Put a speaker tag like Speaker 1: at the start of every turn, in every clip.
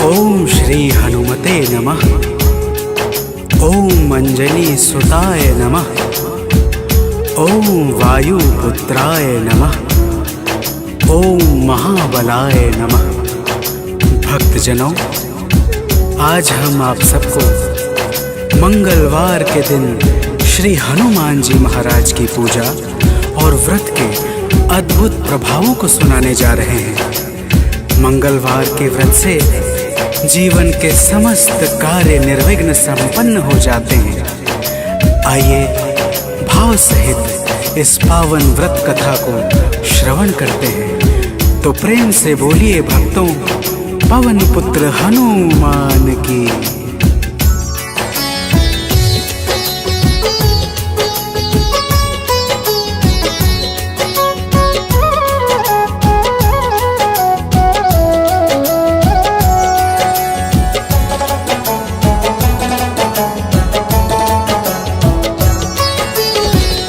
Speaker 1: ओम श्री हनुमते नमः। ओम अंजनी सुताय नमः। ओम वायुपुत्राय नमः। ओम महाबलाय नमः। भक्तजनों, आज हम आप सबको मंगलवार के दिन श्री हनुमान जी महाराज की पूजा और व्रत के अद्भुत प्रभावों को सुनाने जा रहे हैं। मंगलवार के व्रत से जीवन के समस्त कार्य निर्विघ्न संपन्न हो जाते हैं। आइए भाव सहित इस पावन व्रत कथा को श्रवण करते हैं। तो प्रेम से बोलिए भक्तों, पवन पुत्र हनुमान की।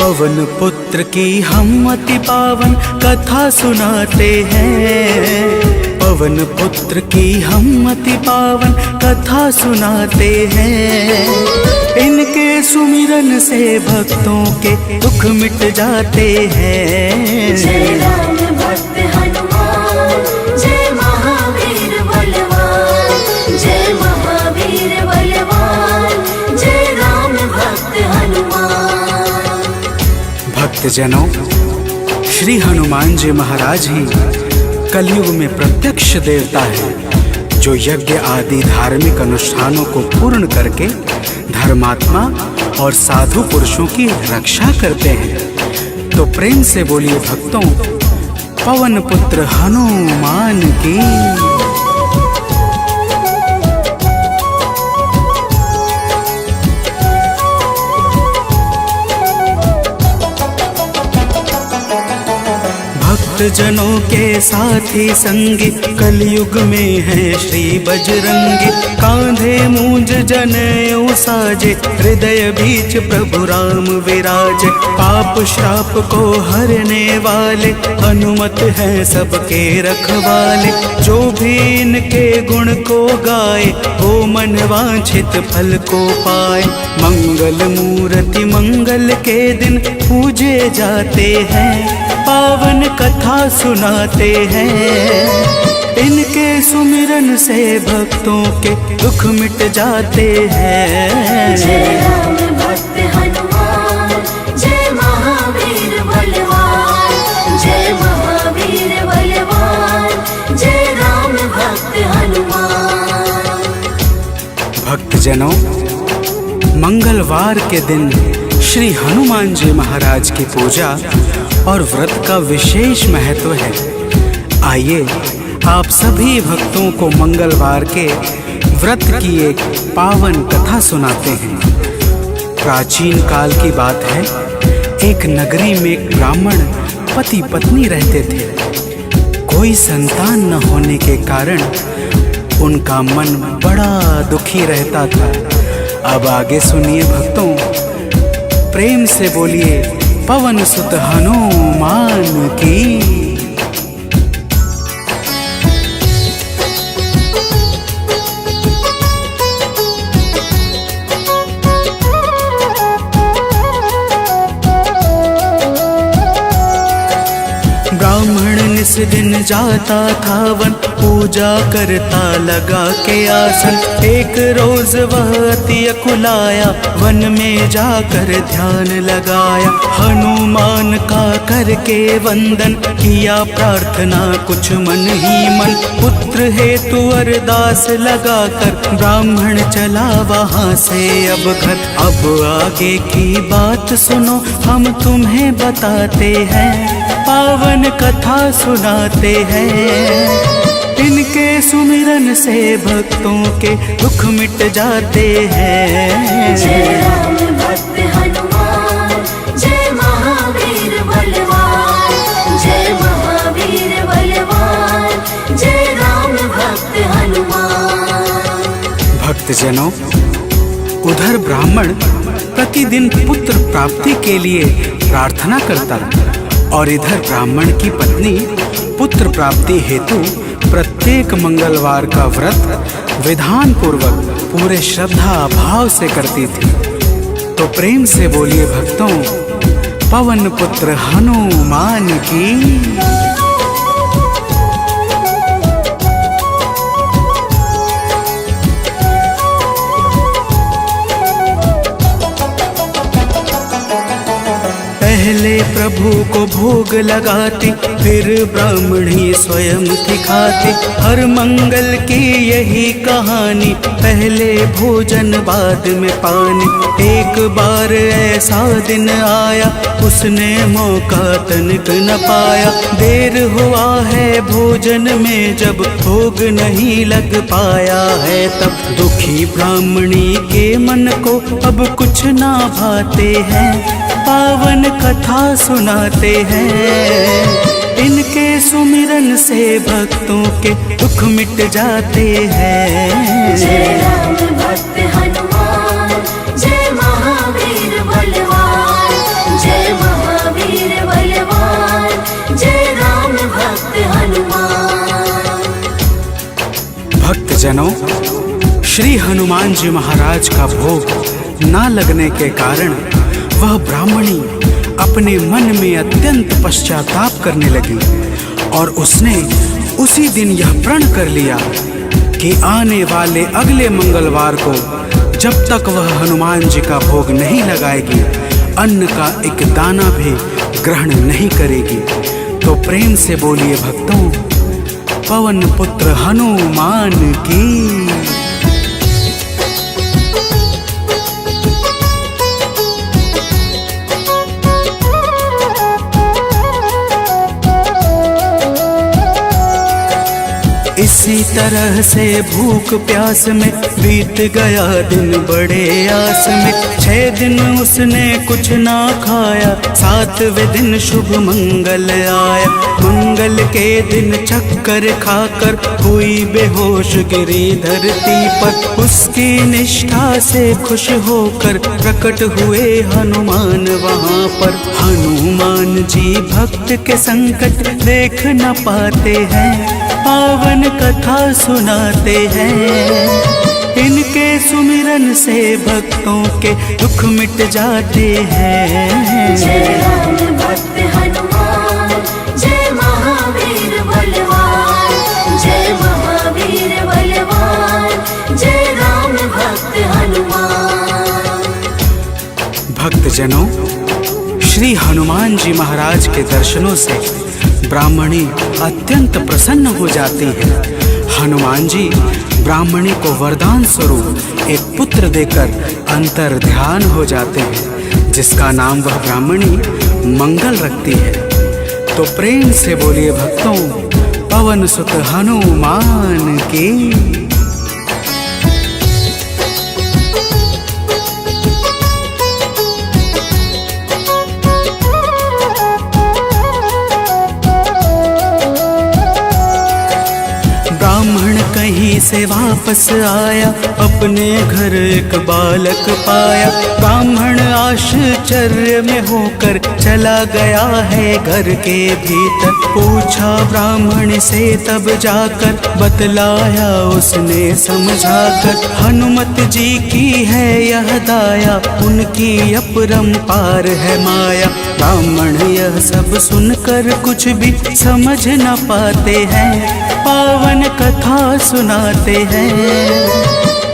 Speaker 1: पवन पुत्र की हम अति पावन कथा सुनाते हैं। पवन पुत्र की हम अति पावन कथा सुनाते हैं। इनके सुमिरन से भक्तों के दुख मिट जाते हैं।
Speaker 2: जय राम भक्त हनुमान, जय महावीर बलवान, जय महावीर बलवान, जय राम भक्त हनुमान।
Speaker 1: भक्तजनों, श्री हनुमान जी महाराज ही कलयुग में प्रत्यक्ष देवता है, जो यज्ञ आदि धार्मिक अनुष्ठानों को पूर्ण करके धर्मात्मा और साधु पुरुषों की रक्षा करते हैं। तो प्रेम से बोलिए भक्तों, पवन पुत्र हनुमान की। जनों के साथी संगी कलयुग में है श्री बजरंगी। कांधे मूंज जनेऊ साजे, हृदय बीच प्रभु राम विराजे। पाप श्राप को हरने वाले हनुमत है सबके रखवाले। जो भी इनके गुण को गाए, वो मन वांछित फल को पाए। मंगल मूर्ति मंगल के दिन पूजे जाते हैं। पावन कथा सुनाते हैं। इनके सुमिरन से भक्तों के दुख मिट जाते हैं।
Speaker 2: जय राम भक्त हनुमान, जय महावीर बलवान, जय महावीर बलवान, जय राम भक्त हनुमान।
Speaker 1: भक्तजनों, मंगलवार के दिन श्री हनुमान जी महाराज की पूजा और व्रत का विशेष महत्व है। आइए आप सभी भक्तों को मंगलवार के व्रत की एक पावन कथा सुनाते हैं। प्राचीन काल की बात है। एक नगरी में एक ब्राह्मण पति पत्नी रहते थे। कोई संतान न होने के कारण उनका मन बड़ा दुखी रहता था। अब आगे सुनिए भक्तों, प्रेम से बोलिए पवन सुत हनुमान की। ब्राह्मण निस दिन जाता था वन, पूजा करता लगा के आसन। एक रोज वह अति अकुलाया, वन में जाकर ध्यान लगाया। हनुमान का करके वंदन किया, प्रार्थना कुछ मन ही मन। पुत्र हेतु अरदास लगाकर ब्राह्मण चला वहाँ से अब घर। अब आगे की बात सुनो, हम तुम्हें बताते हैं। पावन कथा सुनाते हैं। इनके सुमिरन से भक्तों के दुख मिट जाते हैं।
Speaker 2: जय राम भक्त हनुमान, जय महावीर बलवान, जय महावीर बलवान, जय राम भक्त हनुमान।
Speaker 1: भक्तजनों, उधर ब्राह्मण प्रतिदिन पुत्र प्राप्ति के लिए प्रार्थना करता और इधर ब्राह्मण की पत्नी पुत्र प्राप्ति हेतु प्रत्येक मंगलवार का व्रत विधान पूर्वक पूरे श्रद्धा भाव से करती थी। तो प्रेम से बोलिए भक्तों, पवन पुत्र हनुमान की। पहले प्रभु को भोग लगाती, फिर ब्राह्मणी स्वयं थी खाती। हर मंगल की यही कहानी, पहले भोजन बाद में पानी। एक बार ऐसा दिन आया, उसने मौका तनिक न पाया। देर हुआ है भोजन में, जब भोग नहीं लग पाया है तब दुखी ब्राह्मणी के मन को अब कुछ ना भाते हैं। पावन कथा सुनाते हैं, इनके सुमिरन से भक्तों के दुख मिट जाते हैं।
Speaker 2: जय राम भक्त हनुमान, जय महावीर बलवान, जय महावीर बलवान, जय राम भक्त हनुमान।
Speaker 1: भक्तजनों, श्री हनुमान जी महाराज का भोग ना लगने के कारण वह ब्राह्मणी अपने मन में अत्यंत पश्चाताप करने लगी और उसने उसी दिन यह प्रण कर लिया कि आने वाले अगले मंगलवार को जब तक वह हनुमान जी का भोग नहीं लगाएगी, अन्न का एक दाना भी ग्रहण नहीं करेगी। तो प्रेम से बोलिए भक्तों, पवन पुत्र हनुमान की। इसी तरह से भूख प्यास में बीत गया दिन बड़े आस में। 6 दिन उसने कुछ ना खाया, 7वें दिन शुभ मंगल आया। मंगल के दिन चक्कर खाकर हुई बेहोश गिरी धरती पर। उसकी निष्ठा से खुश होकर प्रकट हुए हनुमान वहाँ पर। हनुमान जी भक्त के संकट देख न पाते हैं, पावन कथा सुनाते हैं। इनके सुमिरन से भक्तों के दुख मिट जाते हैं।
Speaker 2: जय राम भक्त हनुमान, जय महावीर बलवान, जय महावीर बलवान, जय राम भक्त हनुमान।
Speaker 1: भक्तजनों, श्री हनुमान जी महाराज के दर्शनों से ब्राह्मणी अत्यंत प्रसन्न हो जाती है। हनुमान जी ब्राह्मणी को वरदान स्वरूप एक पुत्र देकर अंतर ध्यान हो जाते हैं, जिसका नाम वह ब्राह्मणी मंगल रखती है। तो प्रेम से बोलिए भक्तों, पवन सुत हनुमान की। ब्राह्मण कहीं से वापस आया, अपने घर एक बालक पाया। ब्राह्मण आश्चर्य में होकर चला गया है घर के भीतर। पूछा ब्राह्मण से तब जाकर, बतलाया उसने समझाकर। हनुमत जी की है यह दाया, उनकी अपरंपार है माया। ब्राह्मण यह सब सुनकर कुछ भी समझ न पाते हैं, पावन कथा सुनाते हैं।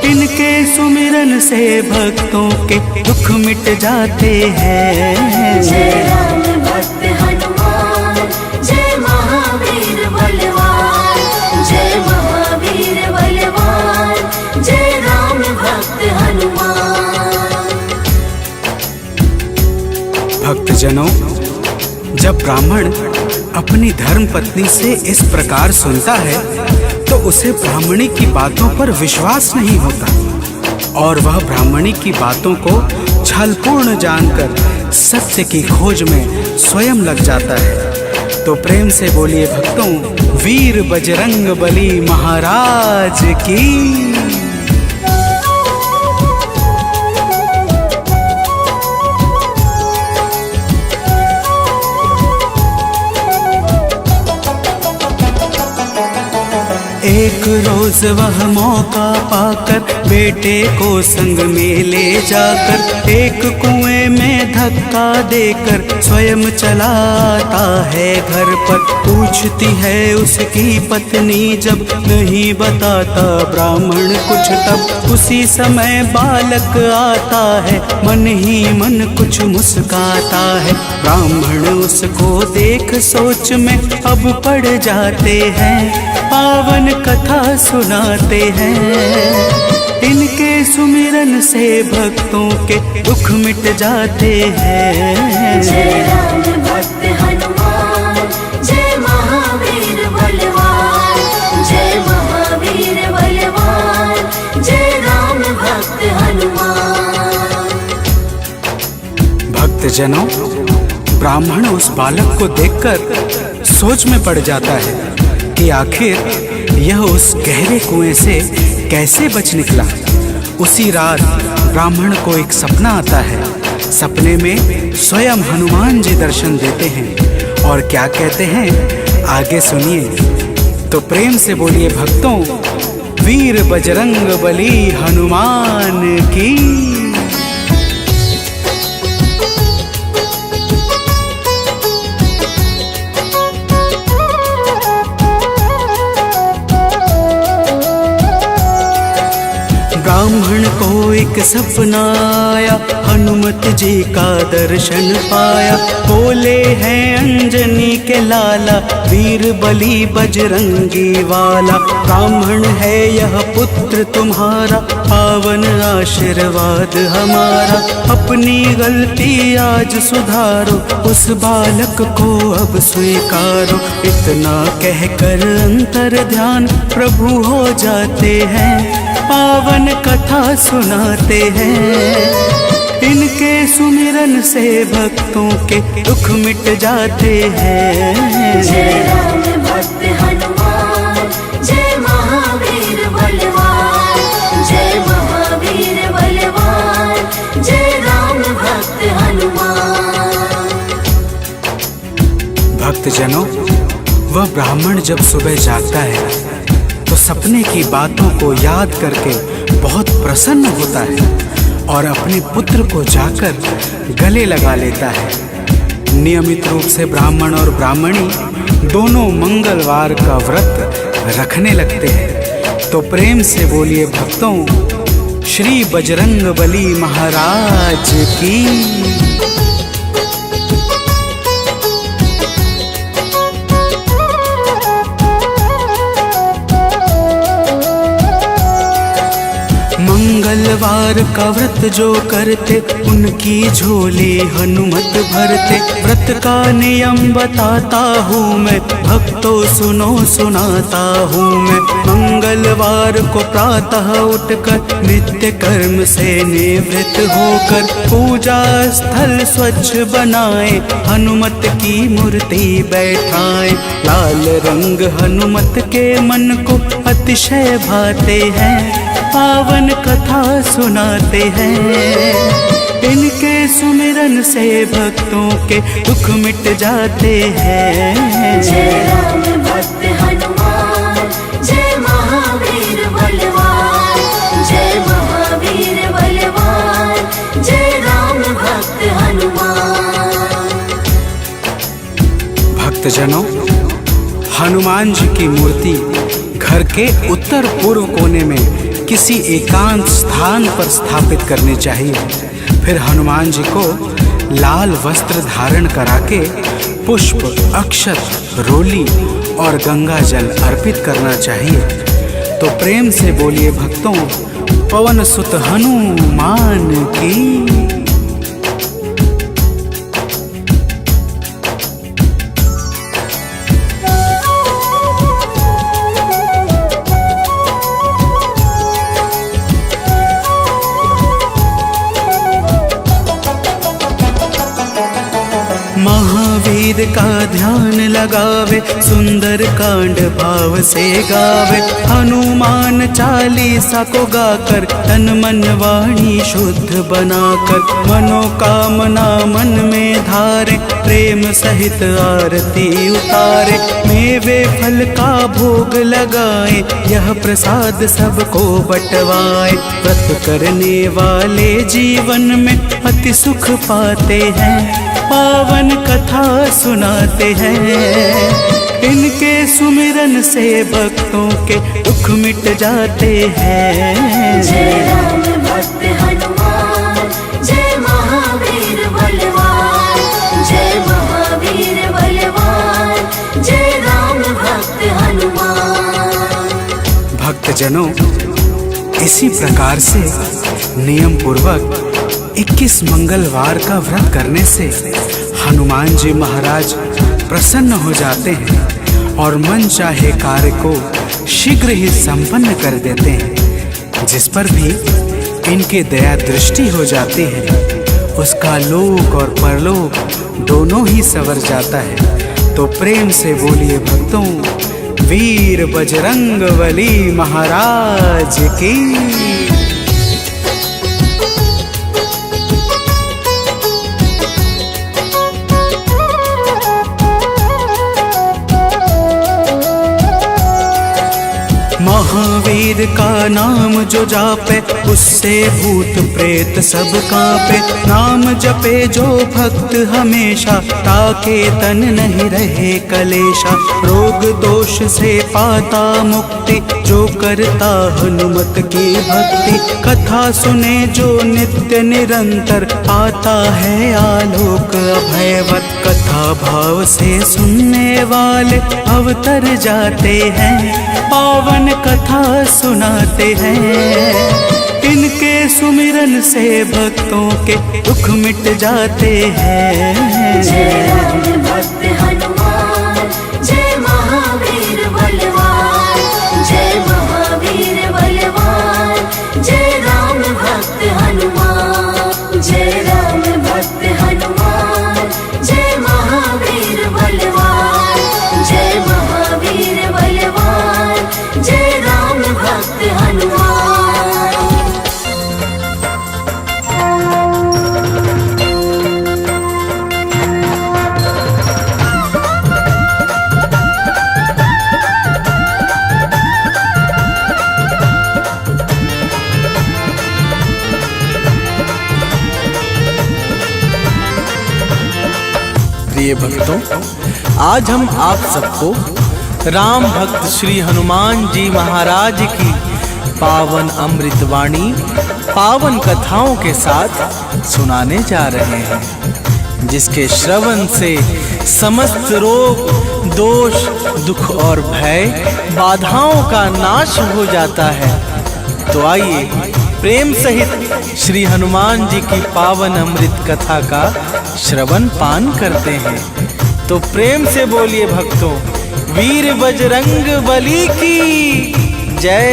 Speaker 1: इनके सुमिरन से भक्तों के दुख मिट जाते हैं।
Speaker 2: जय राम भक्त हनुमान, जय महावीर बलवान, जय महावीर बलवान, जय राम भक्त हनुमान।
Speaker 1: भक्तजनों, जब ब्राह्मण अपनी धर्म पत्नी से इस प्रकार सुनता है तो उसे ब्राह्मणी की बातों पर विश्वास नहीं होता और वह ब्राह्मणी की बातों को छलपूर्ण जानकर सत्य की खोज में स्वयं लग जाता है। तो प्रेम से बोलिए भक्तों, वीर बजरंग बली महाराज की। एक रोज वह मौका पाकर बेटे को संग में ले जाकर एक कुएं में धक्का देकर स्वयं चलाता है घर पर। पूछती है उसकी पत्नी जब नहीं बताता ब्राह्मण कुछ, तब उसी समय बालक आता है मन ही मन कुछ मुस्काता है। ब्राह्मण उसको देख सोच में अब पड़ जाते हैं, पावन कथा सुनाते हैं। इनके सुमिरन से भक्तों के दुख मिट जाते हैं।
Speaker 2: जय राम भक्त हनुमान, जय महावीर बलवान, जय महावीर बलवान, जय राम भक्त हनुमान।
Speaker 1: भक्तजनों, ब्राह्मण उस बालक को देखकर सोच में पड़ जाता है कि आखिर यह उस गहरे कुएं से कैसे बच निकला। उसी रात ब्राह्मण को एक सपना आता है। सपने में स्वयं हनुमान जी दर्शन देते हैं और क्या कहते हैं आगे सुनिए। तो प्रेम से बोलिए भक्तों, वीर बजरंग बली हनुमान की। ब्राह्मण को एक सपना आया, हनुमत जी का दर्शन पाया। बोले हैं अंजनी के लाला, वीर बली बजरंगी वाला। ब्राह्मण है यह पुत्र तुम्हारा, पावन आशीर्वाद हमारा। अपनी गलती आज सुधारो, उस बालक को अब स्वीकारो। इतना कहकर अंतर ध्यान प्रभु हो जाते हैं, पावन कथा सुनाते हैं। इनके सुमिरन से भक्तों के दुख मिट जाते हैं।
Speaker 2: जय राम भक्त हनुमान, जय महावीर बलवान, जय महावीर बलवान, जय राम भक्त हनुमान।
Speaker 1: भक्तजनों, वह ब्राह्मण जब सुबह जागता है तो सपने की बातों को याद करके बहुत प्रसन्न होता है और अपने पुत्र को जाकर गले लगा लेता है। नियमित रूप से ब्राह्मण और ब्राह्मणी दोनों मंगलवार का व्रत रखने लगते हैं। तो प्रेम से बोलिए भक्तों, श्री बजरंग बली महाराज की। मंगलवार का व्रत जो करते उनकी झोली हनुमत भरते। व्रत का नियम बताता हूँ मैं, भक्तों सुनो सुनाता हूँ मैं। मंगलवार को प्रातः उठकर नित्य कर्म से निवृत्त होकर पूजा स्थल स्वच्छ बनाए, हनुमत की मूर्ति बैठाए। लाल रंग हनुमत के मन को अतिशय भाते हैं, पावन कथा सुनाते हैं। इनके सुमिरन से भक्तों के दुख मिट जाते हैं।
Speaker 2: जय राम भक्त हनुमान, जय महावीर बलवान, जय महावीर बलवान, जय राम भक्त हनुमान।
Speaker 1: भक्तजनों, हनुमान जी की मूर्ति घर के उत्तर पूर्व कोने में किसी एकांत स्थान पर स्थापित करनी चाहिए। फिर हनुमान जी को लाल वस्त्र धारण करा के पुष्प, अक्षत, रोली और गंगा जल अर्पित करना चाहिए। तो प्रेम से बोलिए भक्तों, पवन सुत हनुमान की। महावीर का ध्यान लगावे, सुंदर कांड भाव से गावे। हनुमान चालीसा को गाकर तन मन वाणी शुद्ध बनाकर, मनोकामना मन में धारे, प्रेम सहित आरती उतारे। मेवे फल का भोग लगाए, यह प्रसाद सबको बंटवाए। व्रत करने वाले जीवन में अति सुख पाते हैं, पावन कथा सुनाते हैं। इनके सुमिरन से भक्तों के दुख मिट जाते हैं।
Speaker 2: जय राम भक्त हनुमान, जय महावीर बलवान, जय महावीर बलवान, जय राम भक्त हनुमान।
Speaker 1: भक्तजनों, इसी प्रकार से नियम पूर्वक 21 मंगलवार का व्रत करने से हनुमान जी महाराज प्रसन्न हो जाते हैं और मन चाहे कार्य को शीघ्र ही संपन्न कर देते हैं। जिस पर भी इनके दया दृष्टि हो जाती है, उसका लोक और परलोक दोनों ही संवर जाता है। तो प्रेम से बोलिए भक्तों, वीर बजरंगबली महाराज की। महावीर का नाम जो जापे, उससे भूत प्रेत सब कांपे। नाम जपे जो भक्त हमेशा, ताके तन नहीं रहे कलेशा। रोग दोष से पाता मुक्ति, जो करता हनुमत की भक्ति। कथा सुने जो नित्य निरंतर, आता है आलोक अभयवर। कथा भाव से सुनने वाले अवतर जाते हैं, पावन कथा सुनाते हैं। इनके सुमिरन से भक्तों के दुख मिट जाते हैं।
Speaker 2: जय राम भक्त हनुमान, जय महावीर बलवान, जय महावीर बलवान, जय राम भक्त हनुमान। जय राम भक्त हनुमान, जय महावीर बलवान, जय महावीर बलवान, जय राम भक्त हनुमान।
Speaker 3: प्रिय भक्तों, आज हम आप सबको राम भक्त श्री हनुमान जी महाराज की पावन अमृतवाणी, पावन कथाओं के साथ सुनाने जा रहे हैं, जिसके श्रवण से समस्त रोग दोष दुख और भय बाधाओं का नाश हो जाता है। तो आइए प्रेम सहित श्री हनुमान जी की पावन अमृत कथा का श्रवण पान करते हैं। तो प्रेम से बोलिए भक्तों, वीर बजरंगबली की जय।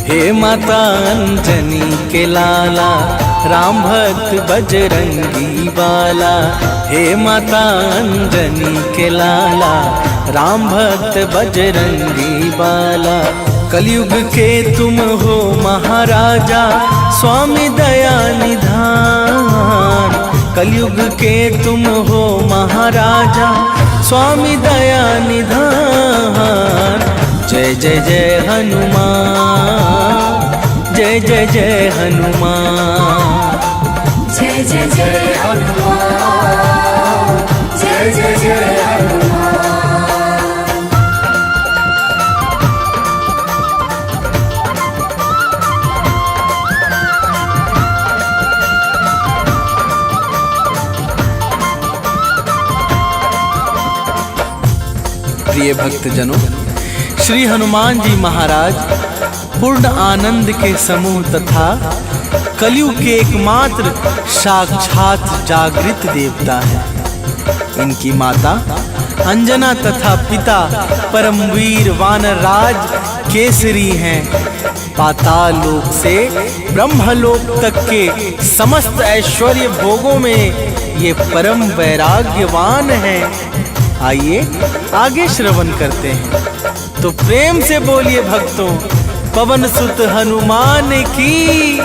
Speaker 3: हे माता अंजनी के लाला, राम भक्त बजरंगी बाला। हे माता अंजनी के लाला, राम भक्त बजरंगी बाला। कलयुग के तुम हो महाराजा, स्वामी दया निधान। कलयुग के तुम हो महाराजा, स्वामी दया निधान। जय जय जय हनुमान, जय जय जय हनुमान।
Speaker 2: जय जय जय हनुमान, जय जय जय हनुमान।
Speaker 3: प्रिय भक्तजनों, श्री हनुमान जी महाराज पूर्ण आनंद के समूह तथा कलयुग के एकमात्र साक्षात जागृत देवता है। इनकी माता अंजना तथा पिता परमवीर वानर राज केसरी हैं। पाताल लोक से ब्रह्मलोक तक के समस्त ऐश्वर्य भोगों में ये परम वैराग्यवान है। आइए आगे श्रवण करते हैं। तो प्रेम से बोलिए भक्तों, पवन सुत हनुमान की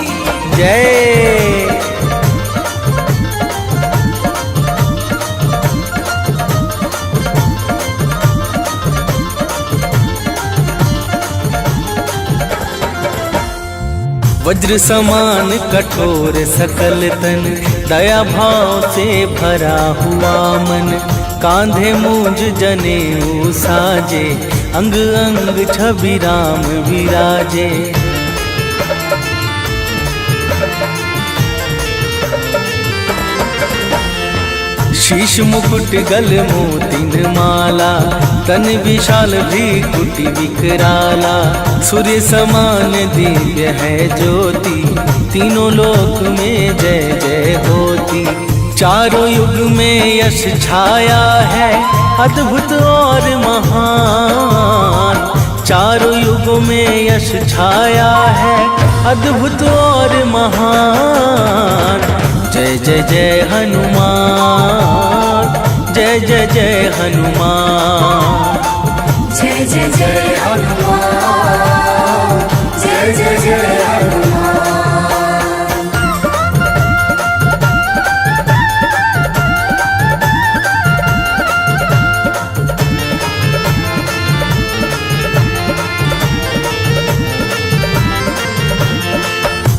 Speaker 3: जय। वज्र समान कठोर सकल तन, दया भाव से भरा हुआ मन, कांधे मूंज जनेऊ साजे, अंग अंग छवि राम विराजे। शीश मुकुट गल मोतिन माला, तन विशाल भ्रिकुटि विकराला, सूर्य समान दिव्य है ज्योति, तीनों लोक में जय जय होती। चारों युग में यश छाया है अद्भुत और महान, चारों युगों में यश छाया है अद्भुत और महान। जय जय जय हनुमान, जय जय जय हनुमान,
Speaker 2: जय जय जय हनुमान, जय जय जय हनुमान।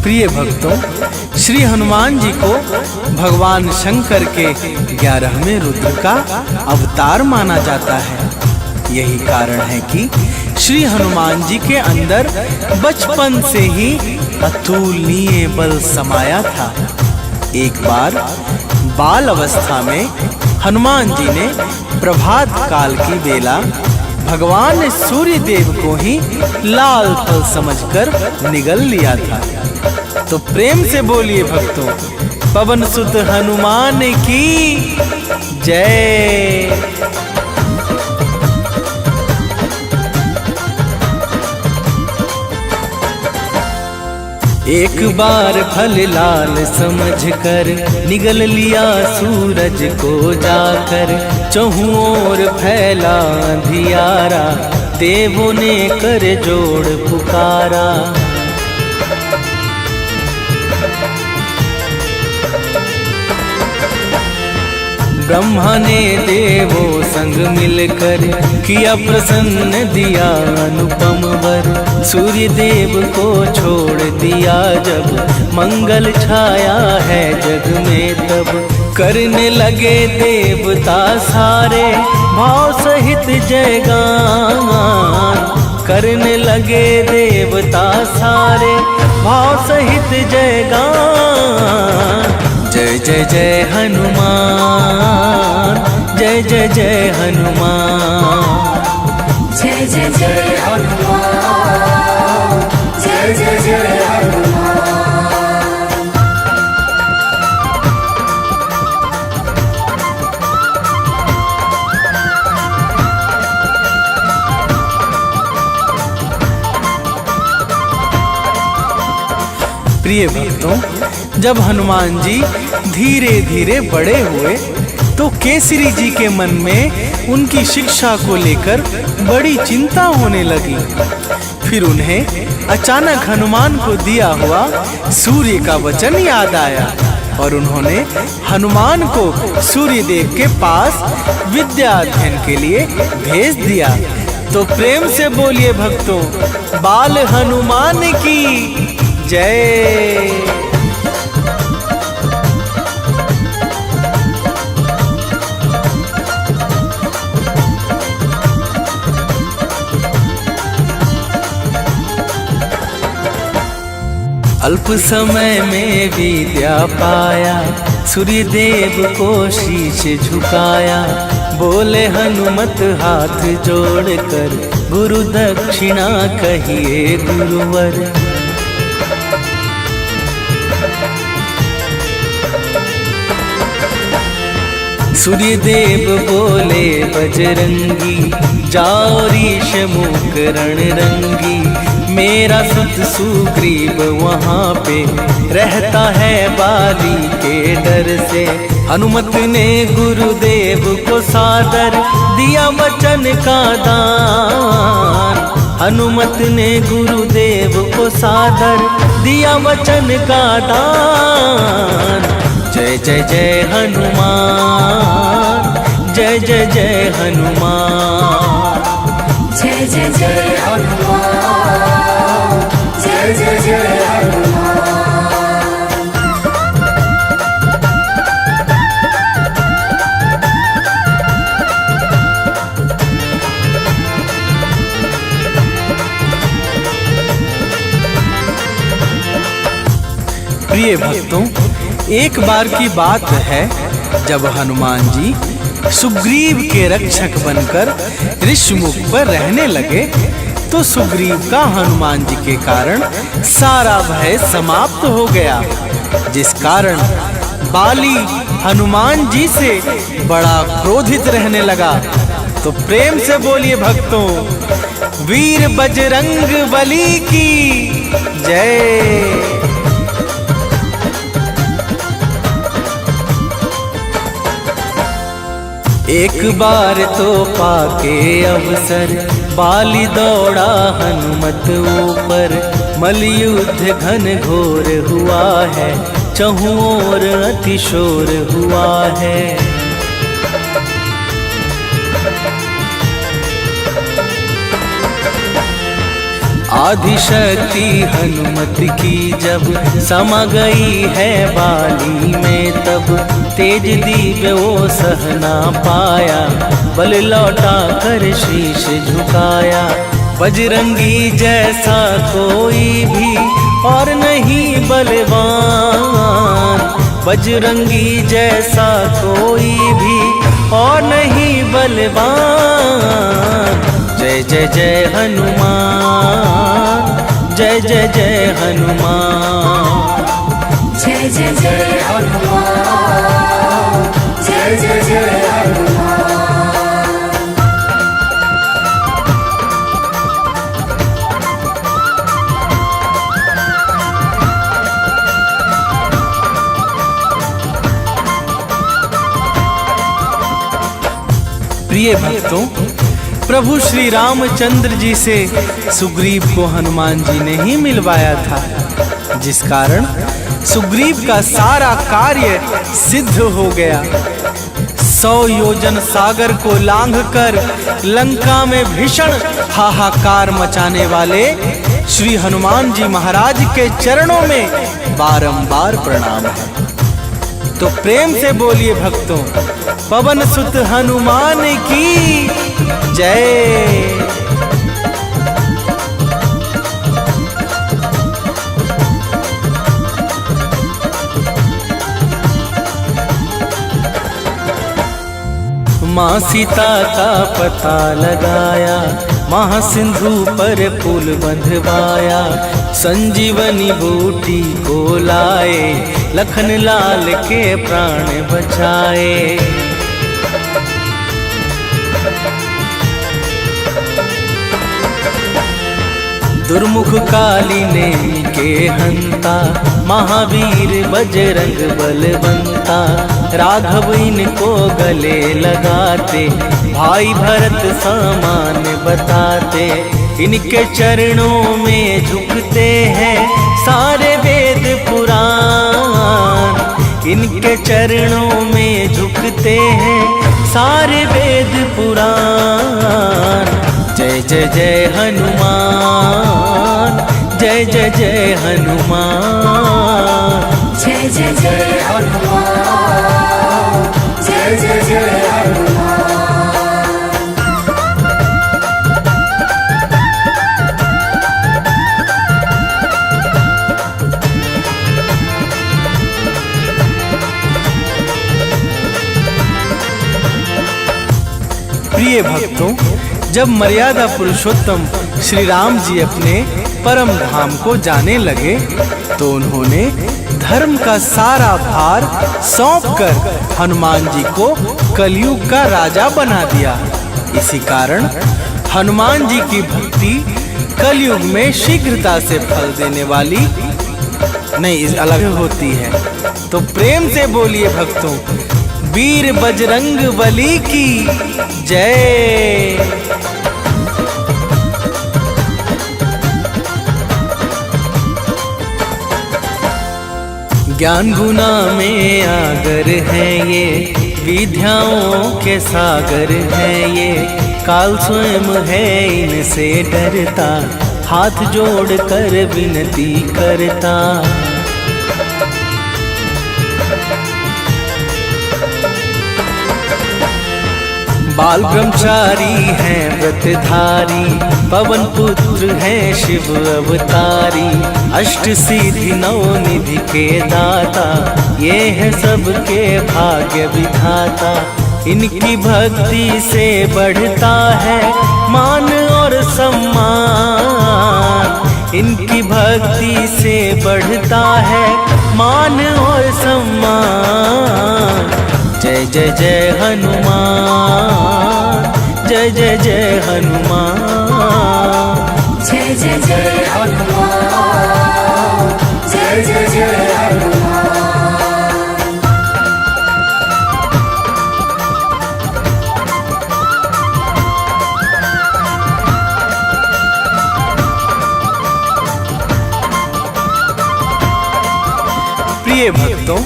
Speaker 3: प्रिय भक्तों, श्री हनुमान जी को भगवान शंकर के 11वें रुद्र का अवतार माना जाता है। यही कारण है कि श्री हनुमान जी के अंदर बचपन से ही अतुलनीय बल समाया था। एक बार बाल अवस्था में हनुमान जी ने प्रभात काल की बेला भगवान सूर्य देव को ही लाल फल समझकर निगल लिया था। तो प्रेम से बोलिए भक्तों, पवन सुत हनुमान की जय। एक बार फल लाल समझकर निगल लिया सूरज को जाकर, चहुं ओर फैला अंधियारा, देवों ने कर जोड़ पुकारा। ब्रह्मा ने देवों संग मिलकर किया प्रसन्न दिया अनुपम वर, सूर्य देव को छोड़ दिया जब, मंगल छाया है जग में तब। करने लगे देवता सारे भाव सहित जयगान, करने लगे देवता सारे भाव सहित जयगान। जय जय जय हनुमान, जय जय जय हनुमान,
Speaker 2: जय जय जय हनुमान, जय जय जय हनुमान।
Speaker 3: प्रिय भक्तों, जब हनुमान जी धीरे धीरे बड़े हुए तो केसरी जी के मन में उनकी शिक्षा को लेकर बड़ी चिंता होने लगी। फिर उन्हें अचानक हनुमान को दिया हुआ सूर्य का वचन याद आया और उन्होंने हनुमान को सूर्य देव के पास विद्या अध्ययन के लिए भेज दिया। तो प्रेम से बोलिए भक्तों, बाल हनुमान की जय। अल्प समय में विद्या पाया, सूर्य देव को शीश झुकाया, बोले हनुमत हाथ जोड़कर, गुरु दक्षिणा कहिए गुरुवर। सूर्य देव बोले बजरंगी, जाओ ऋष मुख रण रंगी, मेरा सुत सुग्रीव वहाँ पे रहता है बाली के डर से। हनुमत ने गुरुदेव को सादर दिया वचन का दान। हनुमत ने गुरुदेव को सादर दिया वचन का दान। जय जय जय हनुमान, जय जय जय हनुमान।
Speaker 2: जय जय जय हनुमान, जय जय जय हनुमान।
Speaker 3: प्रिय भक्तों, एक बार की बात है जब हनुमान जी सुग्रीव के रक्षक बनकर ऋषमुख पर रहने लगे तो सुग्रीव का हनुमान जी के कारण सारा भय समाप्त हो गया, जिस कारण बाली हनुमान जी से बड़ा क्रोधित रहने लगा। तो प्रेम से बोलिए भक्तों, वीर बजरंग बली की जय। एक बार तो पाके अवसर बाली दौड़ा हनुमत ऊपर। मलयुद्ध घन घोर हुआ है, चहुं ओर अतिशोर हुआ है। आदिशक्ति हनुमत की जब समा गई है बाली में, तब तेज दीप वो सहना पाया, बल लौटा कर शीश झुकाया। बजरंगी जैसा कोई भी और नहीं बलवान, बजरंगी जैसा कोई भी और नहीं बलवान। जय जय जय हनुमान, जय जय जय हनुमान।
Speaker 2: जय जय जय हनुमान, जय जय जय हनुमान।
Speaker 3: प्रिय भक्तों, प्रभु श्री रामचंद्र जी से सुग्रीव को हनुमान जी ने ही मिलवाया था, जिस कारण सुग्रीव का सारा कार्य सिद्ध हो गया। 100 योजन सागर को लांघकर लंका में भीषण हाहाकार मचाने वाले श्री हनुमान जी महाराज के चरणों में बारंबार प्रणाम है। तो प्रेम से बोलिए भक्तों, पवन सुत हनुमान की जय। माँ सीता का पता लगाया, महासिंधु पर पुल बंधवाया। संजीवनी बूटी को लाए, लखन लाल के प्राण बचाए। दुर्मुख काली नेमि के हंता, महावीर बजरंग बलवंता। राघव इनको गले लगाते, भाई भरत सामान बताते। इनके चरणों में झुकते हैं सारे वेद पुराण। इनके चरणों में झुकते हैं सारे वेद पुराण। जय जय जय हनुमान, जय जय जय हनुमान।
Speaker 2: जय जय जय हनुमान, जय जय जय हनुमान।
Speaker 3: प्रिय भक्तों, जब मर्यादा पुरुषोत्तम श्री राम जी अपने परम धाम को जाने लगे तो उन्होंने धर्म का सारा भार सौंपकर हनुमान जी को कलयुग का राजा बना दिया। इसी कारण हनुमान जी की भक्ति कलयुग में शीघ्रता से फल देने वाली नहीं अलग होती है। तो प्रेम से बोलिए भक्तों, वीर बजरंग बली की जय। ज्ञान गुना में आगर है ये, विद्याओं के सागर है ये, काल स्वयं है इनसे डरता, हाथ जोड़ कर विनती करता। बाल ब्रह्मचारी हैं व्रतधारी, पवन पुत्र हैं शिव अवतारी, अष्ट सिद्धि नौ निधि के दाता, ये है सबके भाग्य विधाता। इनकी भक्ति से बढ़ता है मान और सम्मान, इनकी भक्ति से बढ़ता है मान और सम्मान। जय जय जय हनुमान, जय जय जय हनुमान,
Speaker 2: जय जय जय हनुमान, जय जय जय हनुमान।
Speaker 3: प्रिय भक्तों,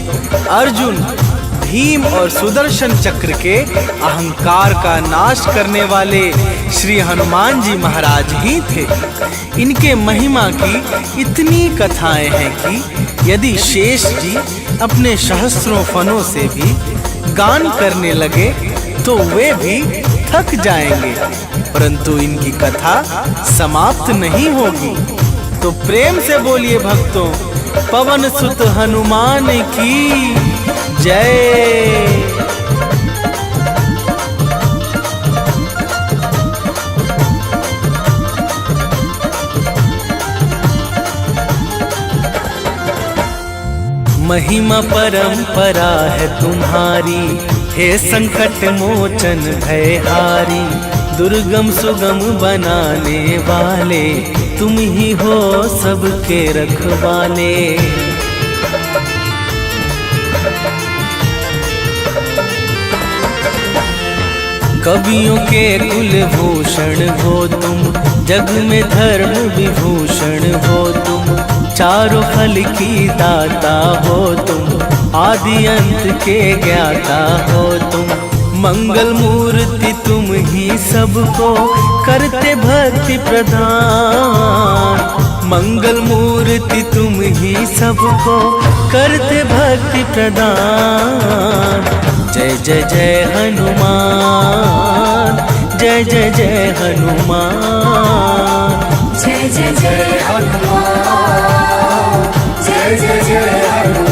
Speaker 3: अर्जुन भीम और सुदर्शन चक्र के अहंकार का नाश करने वाले श्री हनुमान जी महाराज ही थे। इनके महिमा की इतनी कथाएं हैं कि यदि शेष जी अपने सहस्त्रों फनों से भी गान करने लगे तो वे भी थक जाएंगे, परंतु इनकी कथा समाप्त नहीं होगी। तो प्रेम से बोलिए भक्तों, पवन सुत हनुमान की जय। महिमा परंपरा है तुम्हारी, हे संकट मोचन भयहारी, दुर्गम सुगम बनाने वाले, तुम ही हो सबके रखवाले। कवियों के कुलभूषण हो तुम, जग में धर्म विभूषण हो तुम, चारों फल की दाता हो तुम, आदि अंत के ज्ञाता हो तुम। मंगल मूर्ति तुम ही सबको करते भक्ति प्रदान, मंगल मूर्ति तुम ही सबको करते भक्ति प्रदान। जय जय जय हनुमान, जय जय जय हनुमान,
Speaker 2: जय जय जय हनुमान, जय जय जय हनुमान।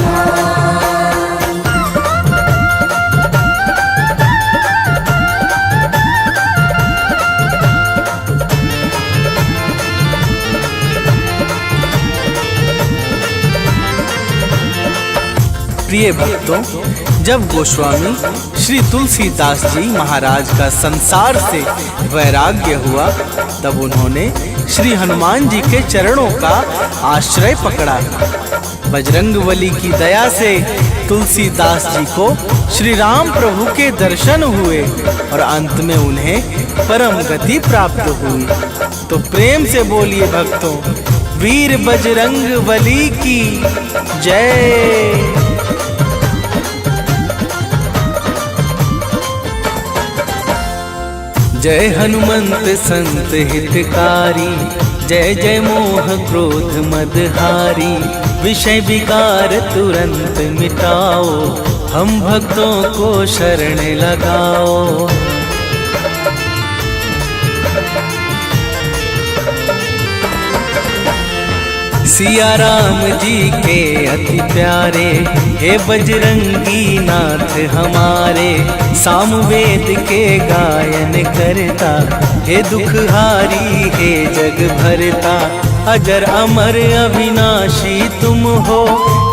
Speaker 3: प्रिय भक्तों, जब गोस्वामी श्री तुलसीदास जी महाराज का संसार से वैराग्य हुआ, तब उन्होंने श्री हनुमान जी के चरणों का आश्रय पकड़ा। बजरंगबली की दया से तुलसीदास जी को श्री राम प्रभु के दर्शन हुए और अंत में उन्हें परम गति प्राप्त हुई। तो प्रेम से बोलिए भक्तों, वीर बजरंगबली की जय। जय हनुमंत संत हितकारी, जय जय मोह क्रोध मदहारी, विषय विकार तुरंत मिटाओ, हम भक्तों को शरण लगाओ। सिया राम जी के अति प्यारे, हे बजरंगी नाथ हमारे, सामवेद के गायन करता, हे दुखहारी हे जग भरता, अजर अमर अविनाशी तुम हो,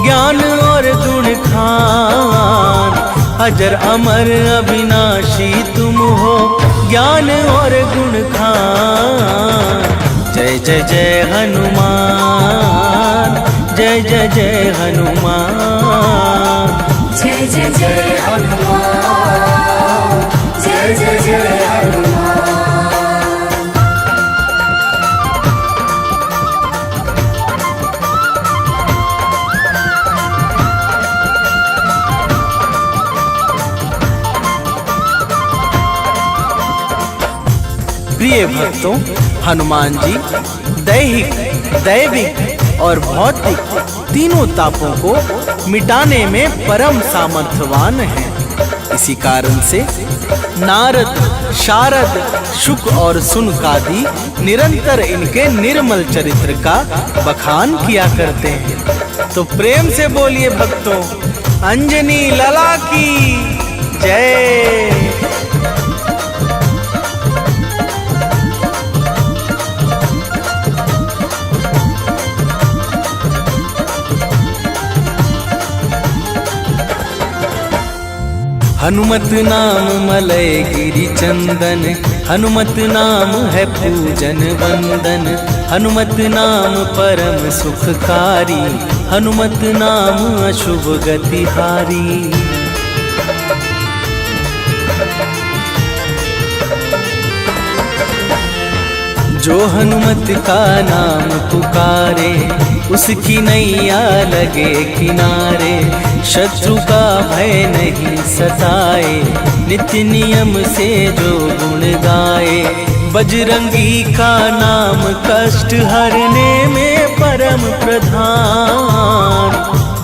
Speaker 3: ज्ञान और गुण खान, अजर अमर अविनाशी तुम हो, ज्ञान और गुण खान। जय जय जय हनुमान, जय जय जय हनुमान।
Speaker 2: जय जय जय हनुमान, जय जय जय हनुमान।
Speaker 3: प्रिय भक्तों, हनुमान जी दैहिक, दैविक और भौतिक तीनों तापों को मिटाने में परम सामर्थ्यवान हैं। इसी कारण से नारद, शारद, शुक और सुनकादि निरंतर इनके निर्मल चरित्र का बखान किया करते हैं। तो प्रेम से बोलिए भक्तों, अंजनी लला की जय। हनुमत नाम मलय गिरि चंदन, हनुमत नाम है पूजन वंदन। हनुमत नाम परम सुखकारी, हनुमत नाम अशुभ गतिहारी। जो हनुमत का नाम पुकारे, उसकी नैया लगे किनारे। शत्रु का भय नहीं सताए, नित्य नियम से जो गुण गाए। बजरंगी का नाम कष्ट हरने में परम प्रधान।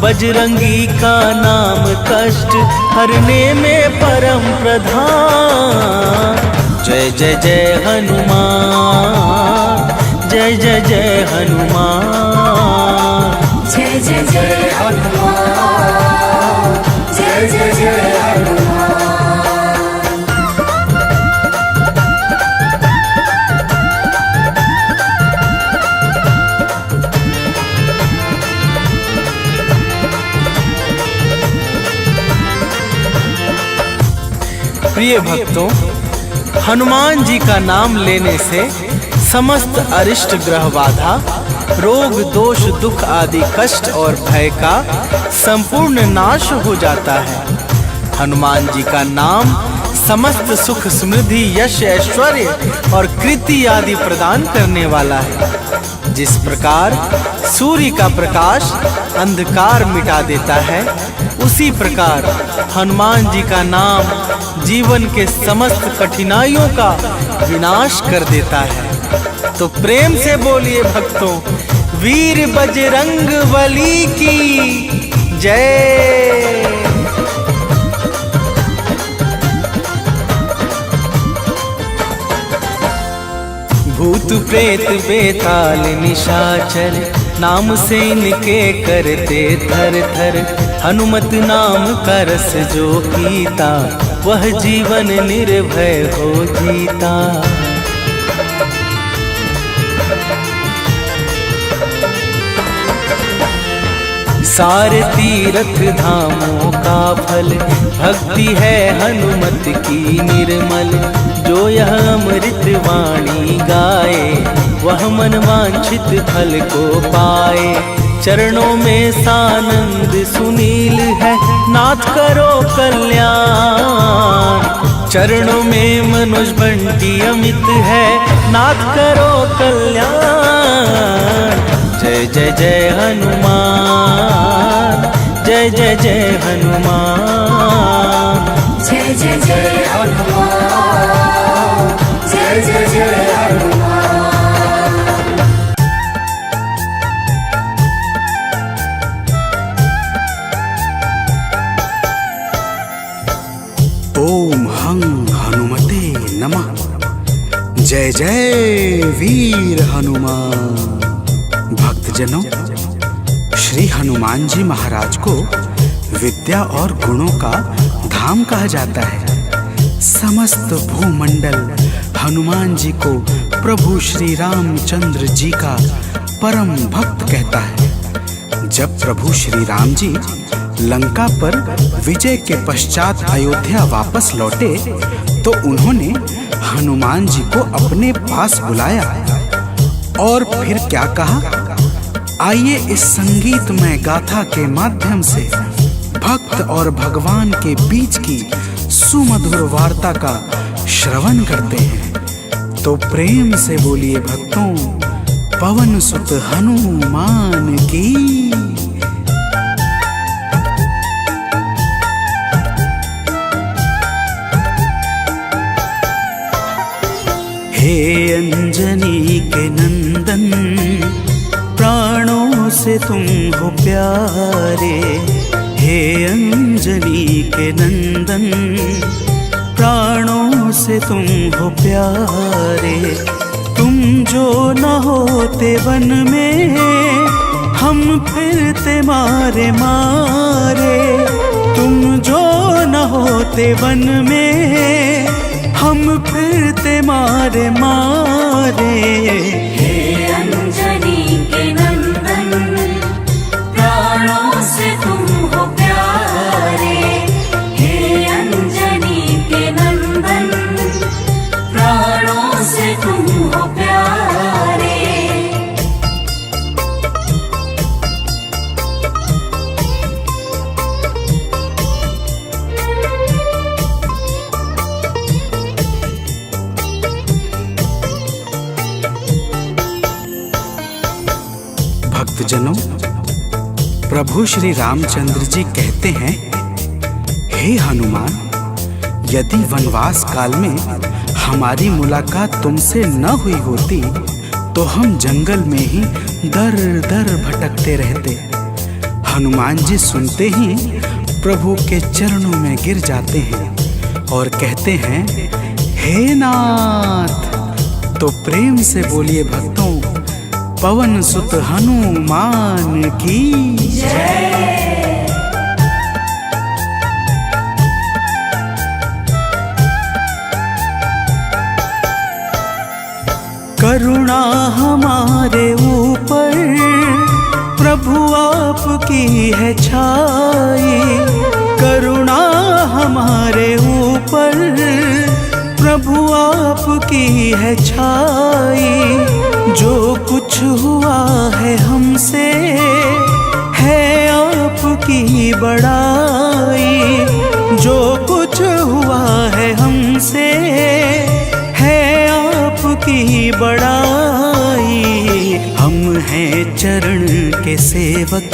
Speaker 3: बजरंगी का नाम कष्ट हरने में परम प्रधान। जय जय जय हनुमान, जय जय जय हनुमान।
Speaker 2: जय जय जय हनुमान, जय जय जय हनुमान।
Speaker 3: प्रिय भक्तों, हनुमान जी का नाम लेने से समस्त अरिष्ट ग्रह बाधा, रोग दोष दुख आदि कष्ट और भय का संपूर्ण नाश हो जाता है। हनुमान जी का नाम समस्त सुख समृद्धि यश ऐश्वर्य और कृति आदि प्रदान करने वाला है। जिस प्रकार सूर्य का प्रकाश अंधकार मिटा देता है, उसी प्रकार हनुमान जी का नाम जीवन के समस्त कठिनाइयों का विनाश कर देता है। तो प्रेम से बोलिए भक्तों, वीर बजरंग बली की जय। भूत प्रेत बेताल निशाचर, नाम से इनके करते थर थर। हनुमत नाम का रस जो पीता, वह जीवन निर्भय हो जीता। सारे तीर्थ धामों का फल, भक्ति है हनुमत की निर्मल। जो यह अमृत वाणी गाए, वह मन वांछित फल को पाए। चरणों में सानंद सुनील है, नाथ करो कल्याण। चरणों में मनोज बंटी अमित है, नाथ करो कल्याण। जय जय जय हनुमान, जय जय जय हनुमान।
Speaker 2: जय जय जय हनुमान, जय जय जय हनुमान।
Speaker 1: ओम हं हनुमते नमः। जय जय वीर हनुमान। भक्तजनों, श्री हनुमान जी महाराज को विद्या और गुणों का धाम कहा जाता है। समस्त भूमंडल हनुमान जी को प्रभु श्री रामचंद्र जी का परम भक्त कहता है। जब प्रभु श्री राम जी लंका पर विजय के पश्चात अयोध्या वापस लौटे, तो उन्होंने हनुमान जी को अपने पास बुलाया और फिर क्या कहा? आइए इस संगीतमय गाथा के माध्यम से भक्त और भगवान के बीच की सुमधुर वार्ता का श्रवण करते हैं। तो प्रेम से बोलिए भक्तों, पवन सुत हनुमान की। हे अंजनी के नंदन, प्राणों से तुम हो प्यारे। हे अंजनी के नंदन, प्राणों से तुम हो प्यारे। तुम जो न होते वन में, हम फिरते मारे मारे। तुम जो न होते वन में, हम फिरते मारे मारे।
Speaker 2: हे अंजनी के नंदन, प्राणों से तुम हो प्यारे। हे अंजनी के नंदन, प्राणों से तुम हो प्यारे।
Speaker 1: भक्तजनों, प्रभु श्री रामचंद्र जी कहते हैं, हे हनुमान, यदि वनवास काल में हमारी मुलाकात तुमसे न हुई होती तो हम जंगल में ही दर दर भटकते रहते। हनुमान जी सुनते ही प्रभु के चरणों में गिर जाते हैं और कहते हैं, हे नाथ। तो प्रेम से बोलिए भक्तों, पवन सुत हनुमान की जय। करुणा हमारे ऊपर प्रभु आपकी है छाई। करुणा हमारे ऊपर प्रभु आपकी है छाई। जो कुछ हुआ है हमसे है आपकी बड़ाई। जो कुछ हुआ है हमसे है आपकी बड़ाई। हम हैं चरण के सेवक,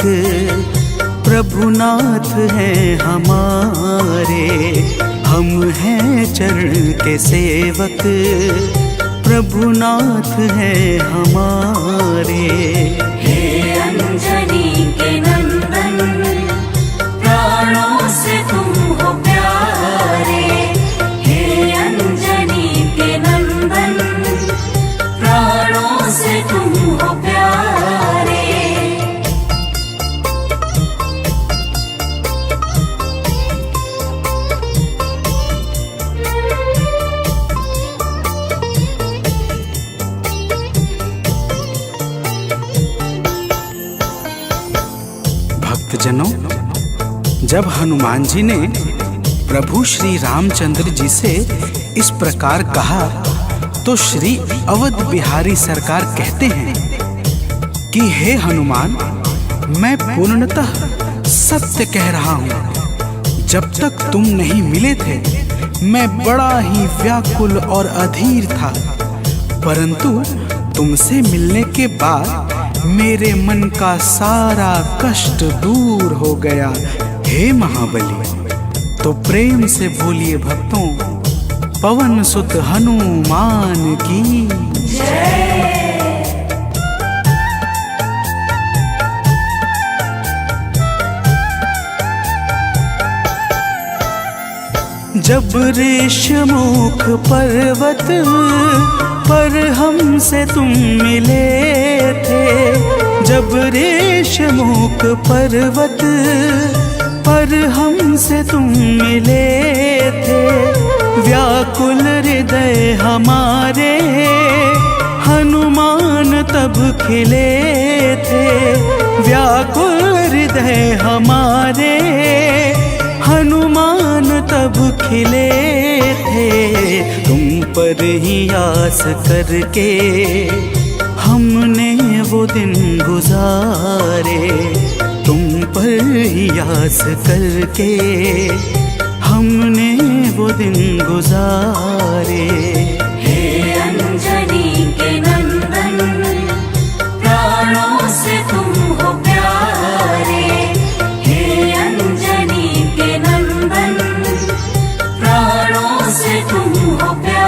Speaker 1: प्रभुनाथ हैं हमारे। हम हैं चरण के सेवक, प्रभुनाथ हैं हमारे।
Speaker 2: हे अंजनी के नंदन, प्राणों से तुम हो प्यारे। हे अंजनी के नंदन, प्राणों से तुम हो प्यारे।
Speaker 1: भक्तजनों, जब हनुमान जी ने प्रभु श्री रामचंद्र जी से इस प्रकार कहा तो श्री अवध बिहारी सरकार कहते हैं कि हे हनुमान, मैं पूर्णतः सत्य कह रहा हूँ। जब तक तुम नहीं मिले थे मैं बड़ा ही व्याकुल और अधीर था, परंतु तुमसे मिलने के बाद मेरे मन का सारा कष्ट दूर हो गया। हे महाबली, तो प्रेम से बोलिए भक्तों, पवन सुत हनुमान की
Speaker 2: जय।
Speaker 1: जब ऋषमुख पर्वत पर हमसे तुम मिले थे। जब ऋषमुख पर्वत पर हमसे तुम मिले थे। व्याकुल हृदय हमारे हनुमान तब खिले थे। व्याकुल हृदय हमारे हनुमान तब खिले थे। तुम पर ही आस करके हमने वो दिन गुजारे तुम पर ही आस करके, हमने वो दिन गुजारे।
Speaker 2: हे अंजनी के नंदन, प्राणों से तुम हो प्यारे। हे अंजनी के नंदन, प्राणों से तुम हो प्यारे।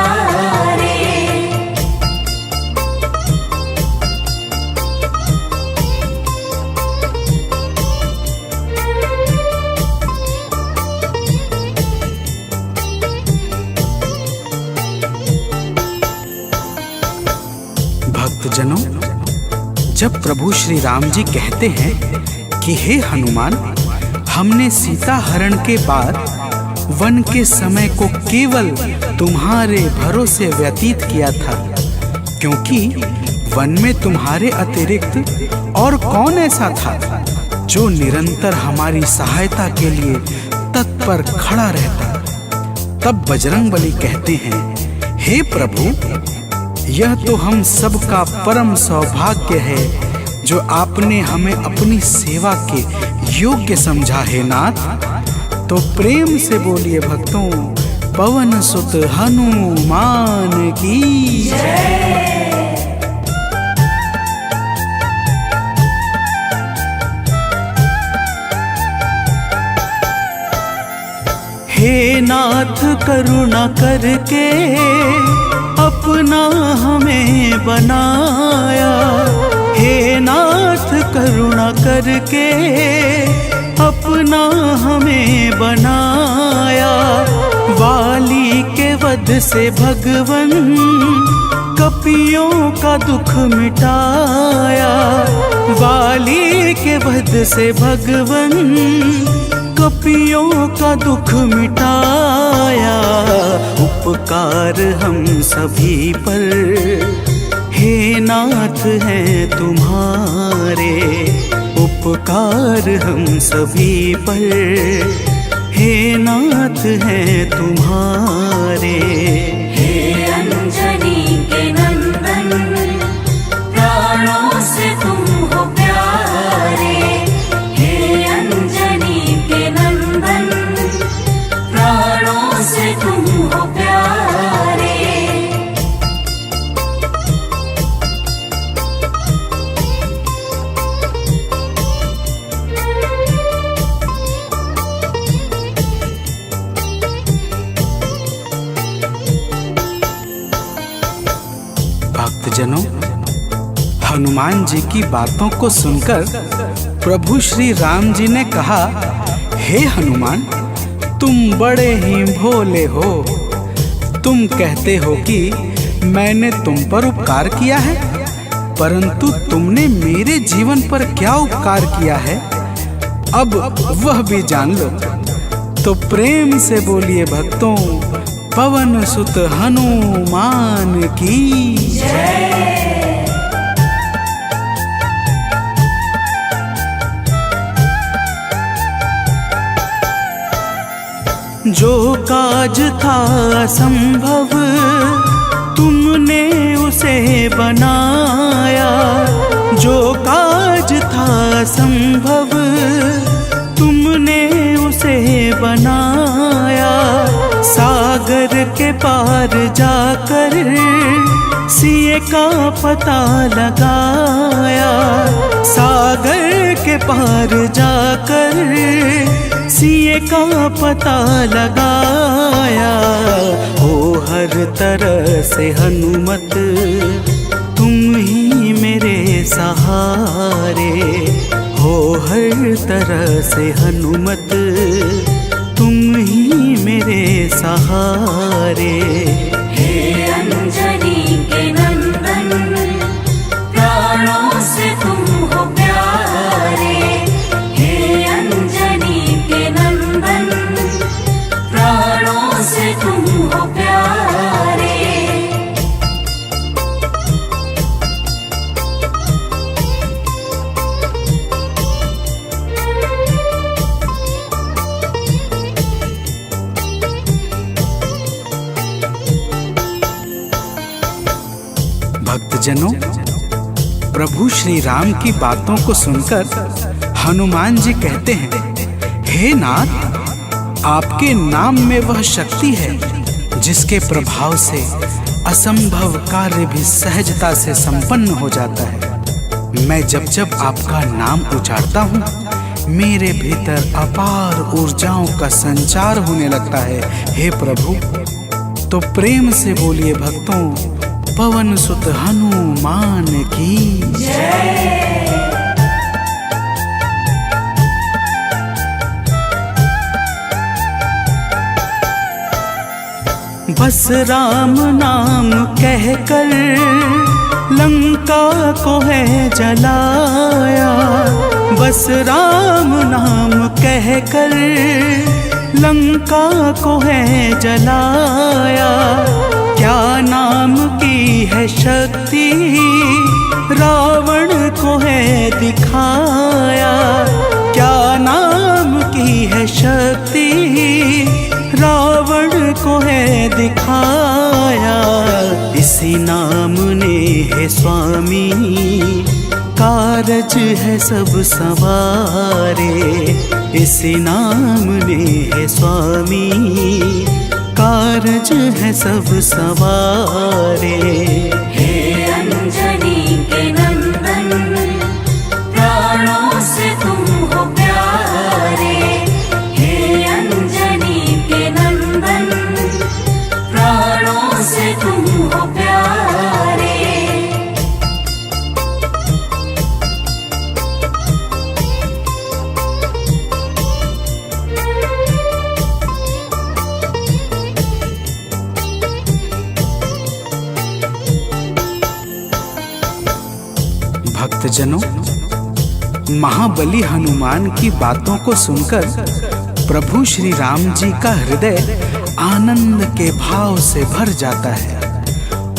Speaker 1: भक्तजनों, जब प्रभु श्री राम जी कहते हैं कि हे हनुमान, हमने सीता हरण के बाद वन के समय को केवल तुम्हारे भरोसे व्यतीत किया था, क्योंकि वन में तुम्हारे अतिरिक्त और कौन ऐसा था जो निरंतर हमारी सहायता के लिए तत्पर खड़ा रहता। तब बजरंगबली कहते हैं, हे प्रभु, यह तो हम सबका परम सौभाग्य है जो आपने हमें अपनी सेवा के योग्य समझा है नाथ। तो प्रेम से बोलिए भक्तों, पवन सुत हनुमान की जय। हे नाथ करुणा करके अपना हमें बनाया, हे नाथ करुणा करके अपना हमें बनाया। वाली के वध से भगवन कपियों का दुख मिटाया, वाली के वध से भगवन कपियों का दुख मिटाया। उपकार हम सभी पर हे नाथ हैं तुम्हारे, उपकार हम सभी पर हे नाथ हैं तुम्हारे।
Speaker 2: हे अंजनी के नंदन, प्राणों से तुम हो प्यारे। हे अंजनी के नंदन, प्राणों से तुम हो प्यारे।
Speaker 1: भक्तजनों, हनुमान जी की बातों को सुनकर प्रभु श्री राम जी ने कहा, हे हनुमान, तुम बड़े ही भोले हो। तुम कहते हो कि मैंने तुम पर उपकार किया है, परंतु तुमने मेरे जीवन पर क्या उपकार किया है, अब वह भी जान लो। तो प्रेम से बोलिए भक्तों, पवन सुत हनुमान की जय। जो काज था संभव तुमने उसे बनाया, जो काज था संभव तुमने उसे बनाया। सागर के पार जाकर सिए का पता लगाया, सागर के पार जाकर सिए का पता लगाया। हो हर तरह से हनुमत तुम ही मेरे सहारे, हो हर तरह से हनुमत तुम ही मेरे सहारे।
Speaker 2: हे अंजनी के नंदन, प्राणों से तुम हो प्यारे। हे अंजनी के नंदन, प्राणों से तुम हो प्यारे।
Speaker 1: भक्तजनों, प्रभु श्री राम की बातों को सुनकर हनुमान जी कहते हैं, हे नाथ, आपके नाम में वह शक्ति है जिसके प्रभाव से असंभव कार्य भी सहजता से संपन्न हो जाता है। मैं जब जब आपका नाम उचारता हूँ, मेरे भीतर अपार ऊर्जाओं का संचार होने लगता है। हे प्रभु, तो प्रेम से बोलिए भक्तों, पवन सुत हनुमान की जय। बस राम नाम कहकर लंका को है जलाया, बस राम नाम कहकर लंका को है जलाया। क्या नाम की है शक्ति रावण को है दिखाया, क्या नाम की है शक्ति रावण को है दिखाया। इसी नाम ने है स्वामी कारज है सब सवारे, इसी नाम ने है स्वामी कारज है सब सवारे।
Speaker 2: हे अंजनी के नंदन, प्राणों से तुम हो प्यारे। हे अंजनी के नंदन, प्राणों से तुम हो प्यारे।
Speaker 1: भक्तजनों, महाबली हनुमान की बातों को सुनकर प्रभु श्री राम जी का हृदय आनंद के भाव से भर जाता है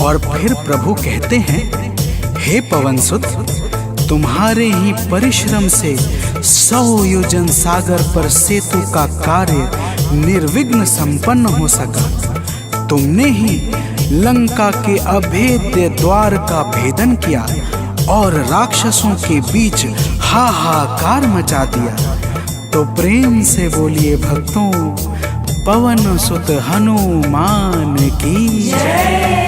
Speaker 1: और फिर प्रभु कहते हैं, हे पवनसुत, तुम्हारे ही परिश्रम से 100 योजन सागर पर सेतु का कार्य निर्विघ्न संपन्न हो सका। तुमने ही लंका के अभेद्य द्वार का भेदन किया और राक्षसों के बीच हाहाकार मचा दिया। तो प्रेम से बोलिए भक्तों, पवन सुत हनुमान की जय।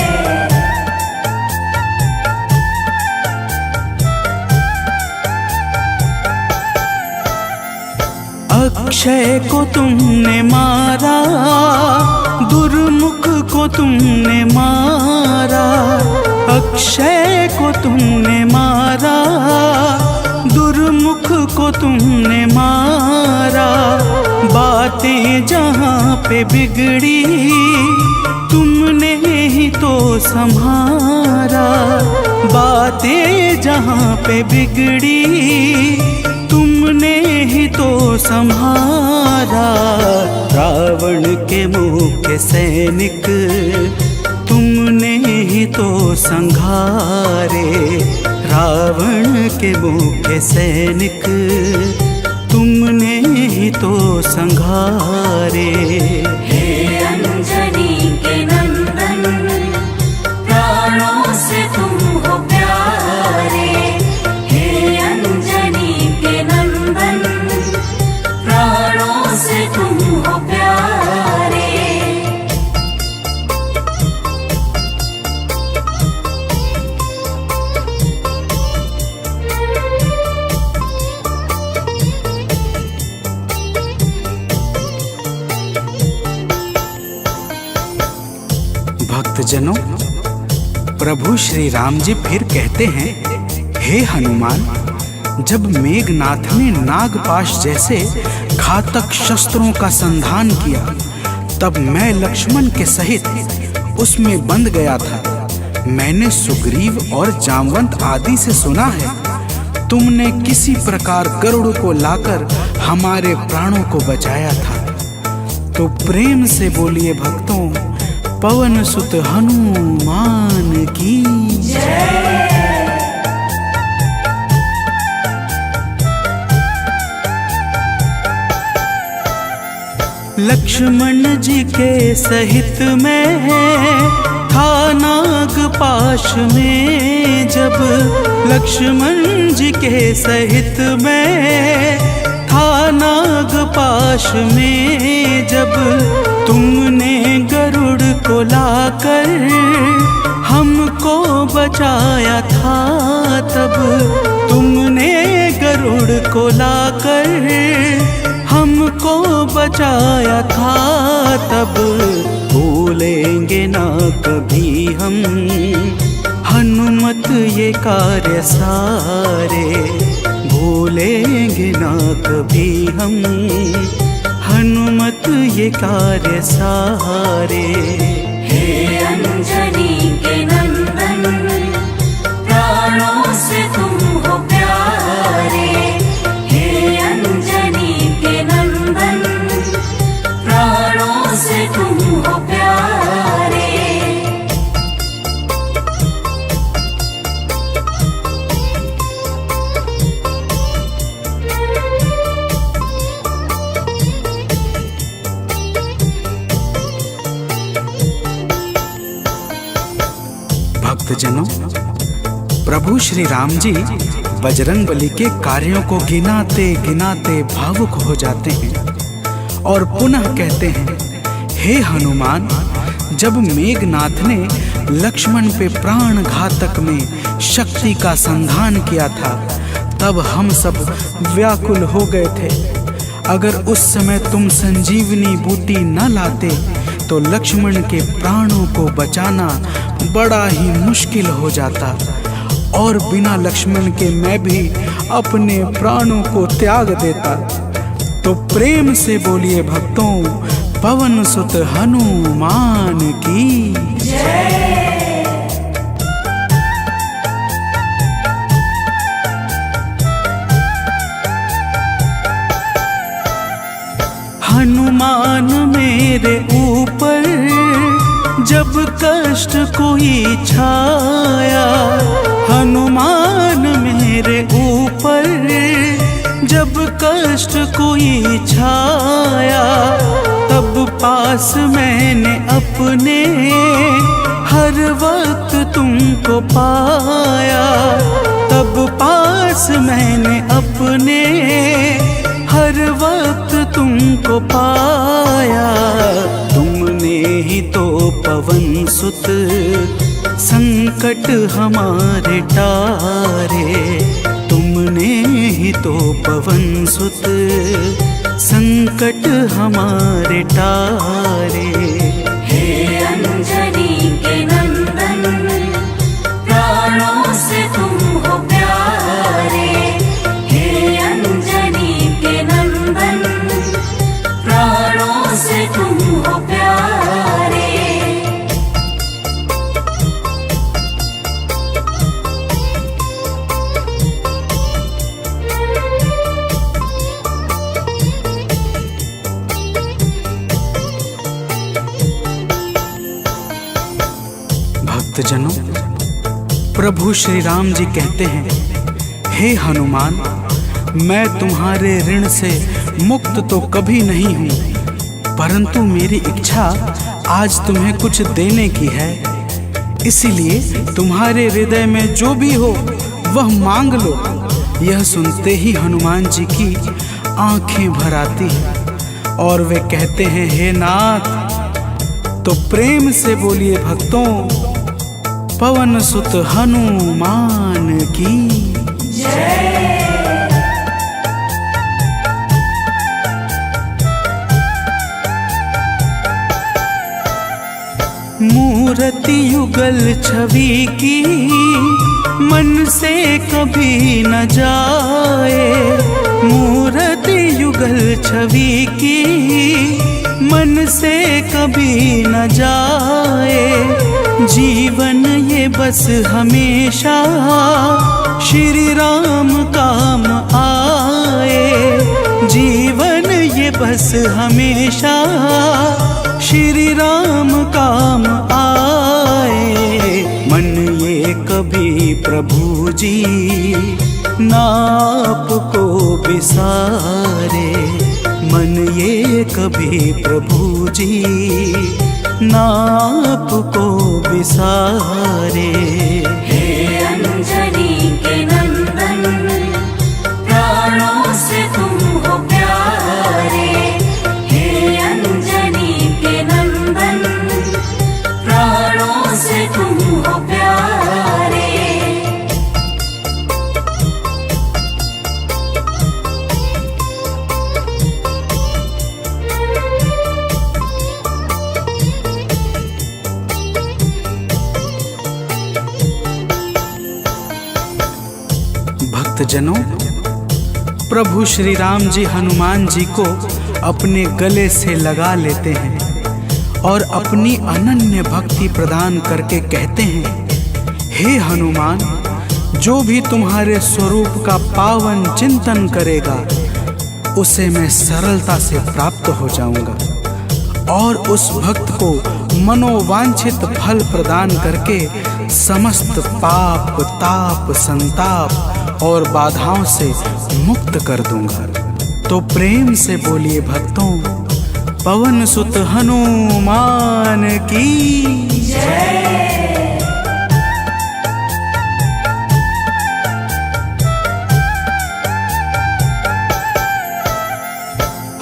Speaker 1: अक्षय को तुमने मारा, दुर्मुख को तुमने मारा, अक्षय को तुमने मारा, दुर्मुख को तुमने मारा। बातें जहाँ पे बिगड़ी तुमने ही तो संभारा, बातें जहाँ पे बिगड़ी तुमने ही तो संहारा। रावण के मुख्य सैनिक तुमने ही तो संघारे, रावण के मुख्य सैनिक तुमने ही तो संघारे।
Speaker 2: हे अंजनी के नंदन, प्राणों से तुम हो प्यारे। हे अंजनी के नंदन, प्राणों से तुम हो प्यारे।
Speaker 1: भक्तजनों, प्रभु श्री राम जी फिर कहते हैं, हे हनुमान, जब मेघनाथ ने नागपाश जैसे घातक शस्त्रों का संधान किया, तब मैं लक्ष्मण के सहित उसमें बंध गया था। मैंने सुग्रीव और जामवंत आदि से सुना है, तुमने किसी प्रकार गरुड़ को लाकर हमारे प्राणों को बचाया था। तो प्रेम से बोलिए भक्तों, पवन सुत हनुमान की जय। लक्ष्मण जी के सहित में था नाग पाश में। जब लक्ष्मण जी के सहित में था नाग पाश में। जब तुमने गरुड़ को लाकर हमको बचाया था, तब तुमने गरुड़ को लाकर हमको बचाया था। तब भूलेंगे ना कभी हम हनुमत ये कार्य सारे। भूलेंगे ना कभी हम हनुमत ये कार्य सारे।
Speaker 2: हे अंजनी के नंदन, प्राणों से तुम हो प्यारे। हे अंजनी के नंदन, प्राणों से तुम हो प्यारे।
Speaker 1: भक्तजनों, प्रभु श्री राम जी बजरंगबली के कार्यों को गिनाते गिनाते भावुक हो जाते हैं और पुनः कहते हैं, हे हनुमान, जब मेघनाथ ने लक्ष्मण पे प्राण घातक में शक्ति का संधान किया था, तब हम सब व्याकुल हो गए थे। अगर उस समय तुम संजीवनी बूटी न लाते तो लक्ष्मण के प्राणों को बचाना बड़ा ही मुश्किल हो जाता और बिना लक्ष्मण के मैं भी अपने प्राणों को त्याग देता। तो प्रेम से बोलिए भक्तों, पवन सुत हनुमान की जय। हनुमान मेरे ऊपर जब कष्ट कोई छाया, हनुमान मेरे ऊपर जब कष्ट कोई छाया, तब पास मैंने अपने हर वक्त तुमको पाया। तब पास मैंने अपने हर वक्त तुमको पाया। तुमने ही तो पवन सुत संकट हमारे टारे। तुमने ही तो पवन सुत संकट हमारे टारे।
Speaker 2: हे अंजनी के नंदन, प्राणों से तुम हो प्यारे। हे अंजनी के नंदन, प्राणों से तुम हो प्यारे।
Speaker 1: भक्तजनों, प्रभु श्री राम जी कहते हैं, हे हनुमान, मैं तुम्हारे ऋण से मुक्त तो कभी नहीं हूँ, परंतु मेरी इच्छा आज तुम्हें कुछ देने की है। इसीलिए तुम्हारे हृदय में जो भी हो वह मांग लो। यह सुनते ही हनुमान जी की आंखें भर आती हैं और वे कहते हैं, हे नाथ। तो प्रेम से बोलिए भक्तों, पवन सुत हनुमान की जय। मूर्ति युगल छवि की मन से कभी न जाए। मूर्ति युगल छवि की मन से कभी न जाए। जीवन ये बस हमेशा श्री राम काम आए। जीवन ये बस हमेशा श्री राम काम आए। मन ये कभी प्रभु जी नाप को बिसारे। मन ये कभी प्रभु जी नाप को विसारे।
Speaker 2: हे अंजनी के नंदन, प्राणों से तुम हो प्यारे। हे अंजनी के नंदन, प्राणों से तुम हो प्यारे।
Speaker 1: भक्तजनों, प्रभु श्री राम जी हनुमान जी को अपने गले से लगा लेते हैं और अपनी अनन्य भक्ति प्रदान करके कहते हैं, हे हनुमान, जो भी तुम्हारे स्वरूप का पावन चिंतन करेगा उसे मैं सरलता से प्राप्त हो जाऊंगा और उस भक्त को मनोवांछित फल प्रदान करके समस्त पाप, ताप, संताप और बाधाओं से मुक्त कर दूंगा। तो प्रेम से बोलिए भक्तों, पवन सुत हनुमान की जय।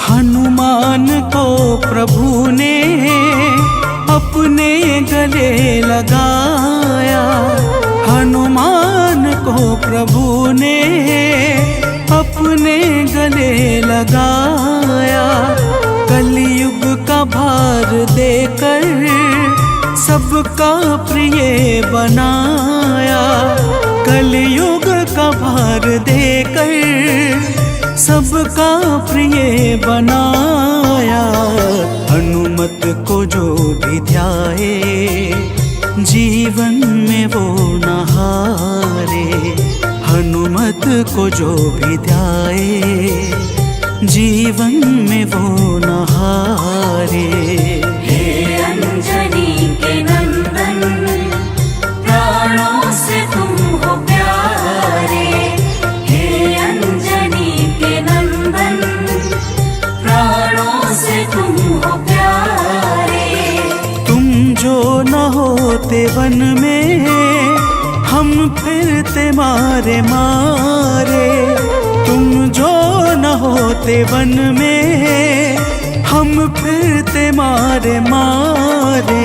Speaker 1: हनुमान को प्रभु ने अपने गले लगाया। हनुमान को प्रभु ने अपने गले लगाया। कलयुग का भार देकर सबका प्रिय बनाया। कलयुग का भार देकर सबका प्रिय बनाया। हनुमत को जो भी ध्याए जीवन में वो न हारे। हनुमत को जो भी ध्याए जीवन में वो न हारे।
Speaker 2: हे अंजनी के नंदन, प्राणों से तुम हो प्यारे। हे अंजनी के नंदन, प्राणों से तुम हो प्यारे।
Speaker 1: तुम जो न होते वन में हम फिरते मारे मारे। तुम जो न होते वन में हम फिरते मारे मारे।